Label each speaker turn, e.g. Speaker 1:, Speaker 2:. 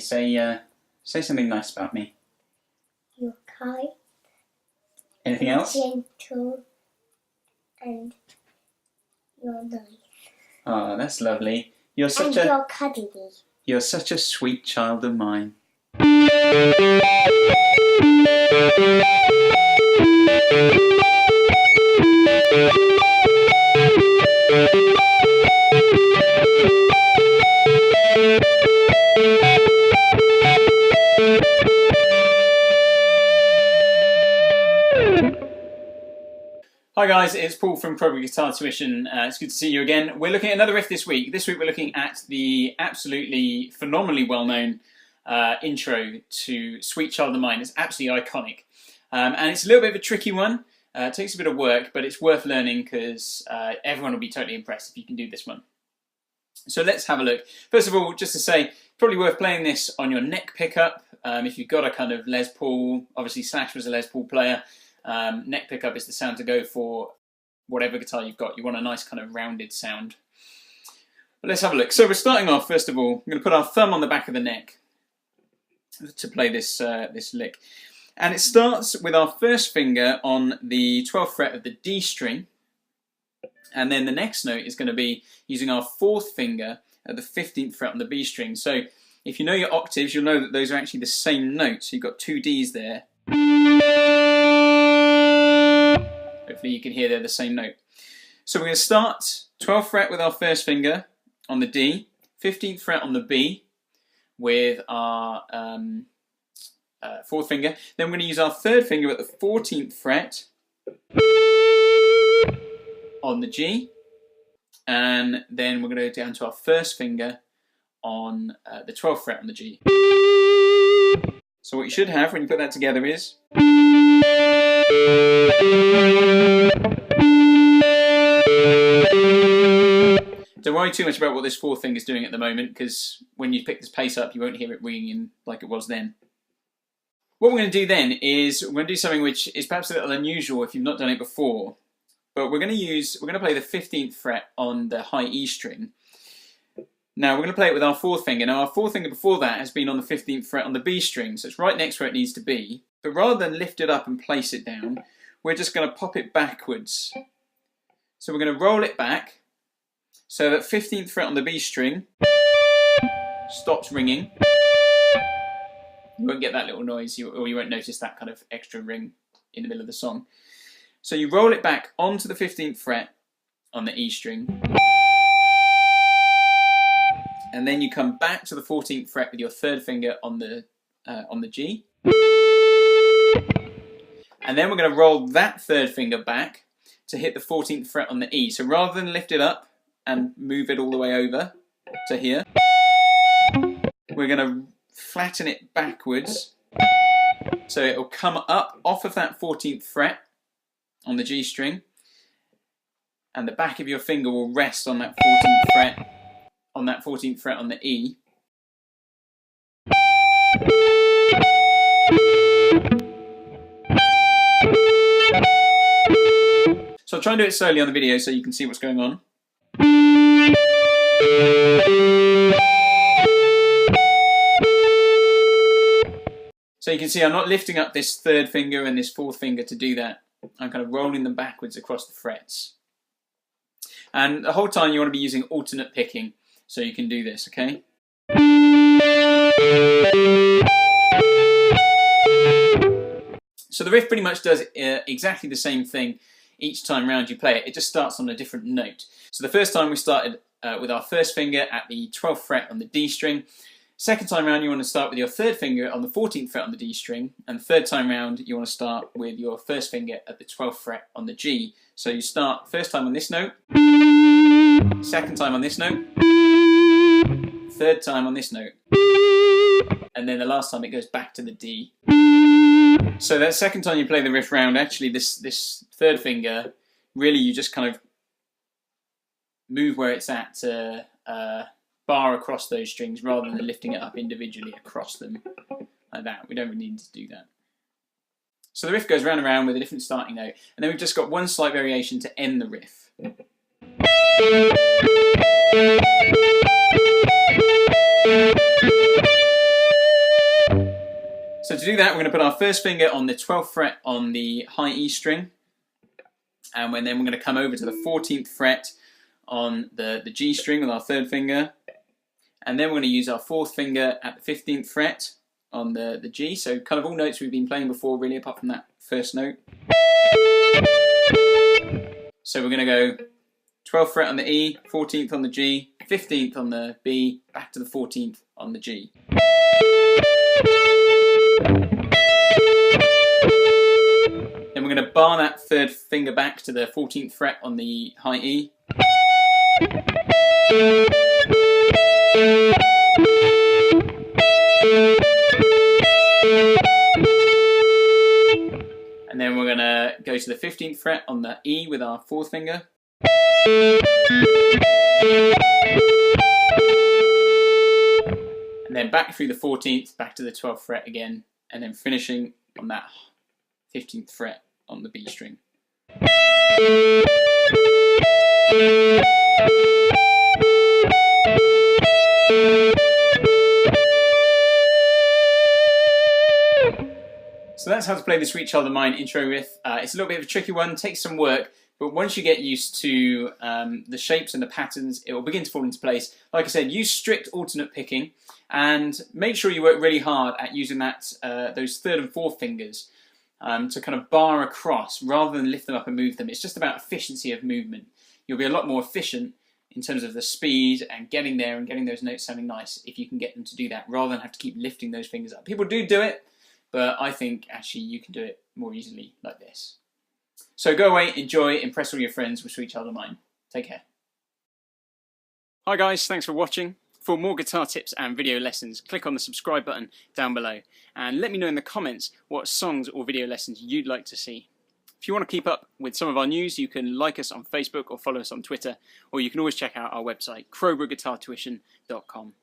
Speaker 1: say something nice about me.
Speaker 2: You're kind.
Speaker 1: Anything else?
Speaker 2: Gentle. And you're nice.
Speaker 1: Oh, that's lovely. You're
Speaker 2: cuddly.
Speaker 1: You're such a sweet child of mine. Hi guys, it's Paul from Crowborough Guitar Tuition. It's good to see you again. We're looking at another riff this week. This week we're looking at the absolutely phenomenally well-known intro to Sweet Child of Mine. It's absolutely iconic. And it's a little bit of a tricky one. It takes a bit of work, but it's worth learning because everyone will be totally impressed if you can do this one. So let's have a look. First of all, just to say, probably worth playing this on your neck pickup. If you've got a kind of Les Paul, obviously Slash was a Les Paul player. Neck pickup is the sound to go for whatever guitar you've got. You want a nice kind of rounded sound. But let's have a look. So we're starting off, first of all, we're going to put our thumb on the back of the neck to play this, this lick. And it starts with our first finger on the 12th fret of the D string. And then the next note is going to be using our 4th finger at the 15th fret on the B string. So if you know your octaves, you'll know that those are actually the same note. So you've got 2 Ds there. Hopefully you can hear they're the same note. So we're going to start 12th fret with our first finger on the D, 15th fret on the B with our 4th finger. Then we're going to use our 3rd finger at the 14th fret on the G, and then we're going to go down to our 1st finger on the 12th fret on the G. So what you should have when you put that together is... Don't worry too much about what this 4th finger is doing at the moment, because when you pick this pace up you won't hear it ringing in like it was then. What we're going to do then is we're going to do something which is perhaps a little unusual if you've not done it before, but we're going to play the 15th fret on the high E string. Now we're going to play it with our 4th finger. Now our 4th finger before that has been on the 15th fret on the B string, so it's right next where it needs to be. But rather than lift it up and place it down, we're just going to pop it backwards. So we're going to roll it back so that 15th fret on the B string stops ringing. You won't get that little noise, or you won't notice that kind of extra ring in the middle of the song. So you roll it back onto the 15th fret on the E string. And then you come back to the 14th fret with your 3rd finger on the G. And then we're going to roll that 3rd finger back to hit the 14th fret on the E. So rather than lift it up and move it all the way over to here, we're going to flatten it backwards. So it will come up off of that 14th fret on the G string, and the back of your finger will rest on that 14th fret on the E. So I'll try and do it slowly on the video so you can see what's going on. So you can see I'm not lifting up this 3rd finger and this 4th finger to do that. I'm kind of rolling them backwards across the frets. And the whole time you want to be using alternate picking so you can do this, okay? So the riff pretty much does exactly the same thing each time round you play it. It just starts on a different note. So the first time we started with our 1st finger at the 12th fret on the D string. Second time round you want to start with your 3rd finger on the 14th fret on the D string, and third time round you want to start with your 1st finger at the 12th fret on the G. So you start first time on this note, second time on this note, 3rd time on this note, and then the last time it goes back to the D. So that second time you play the riff round, actually this 3rd finger, really you just kind of move where it's at to bar across those strings rather than lifting it up individually across them like that. We don't really need to do that. So the riff goes round and round with a different starting note, and then we've just got one slight variation to end the riff. do that, we're going to put our first finger on the 12th fret on the high E string, and then we're going to come over to the 14th fret on the G string with our third finger, and then we're going to use our fourth finger at the 15th fret on the G, so kind of all notes we've been playing before really, apart from that first note. So we're going to go 12th fret on the E, 14th on the G, 15th on the B, back to the 14th on the G. Then we're going to bar that third finger back to the 14th fret on the high E. And then we're going to go to the 15th fret on the E with our fourth finger. And then back through the 14th, back to the 12th fret again, and then finishing on that 15th fret on the B string. So that's how to play the Sweet Child of Mine intro riff. It's a little bit of a tricky one, takes some work, but once you get used to the shapes and the patterns, it will begin to fall into place. Like I said, use strict alternate picking, and make sure you work really hard at using that those third and fourth fingers to kind of bar across rather than lift them up and move them. It's just about efficiency of movement. You'll be a lot more efficient in terms of the speed and getting there and getting those notes sounding nice if you can get them to do that rather than have to keep lifting those fingers up. People do it, but I think actually you can do it more easily like this. So go away, enjoy, impress all your friends with Sweet Child of Mine. Take care. Hi guys, thanks for watching. For more guitar tips and video lessons, click on the subscribe button down below and let me know in the comments what songs or video lessons you'd like to see. If you want to keep up with some of our news, you can like us on Facebook or follow us on Twitter, or you can always check out our website, crowboroughguitartuition.com.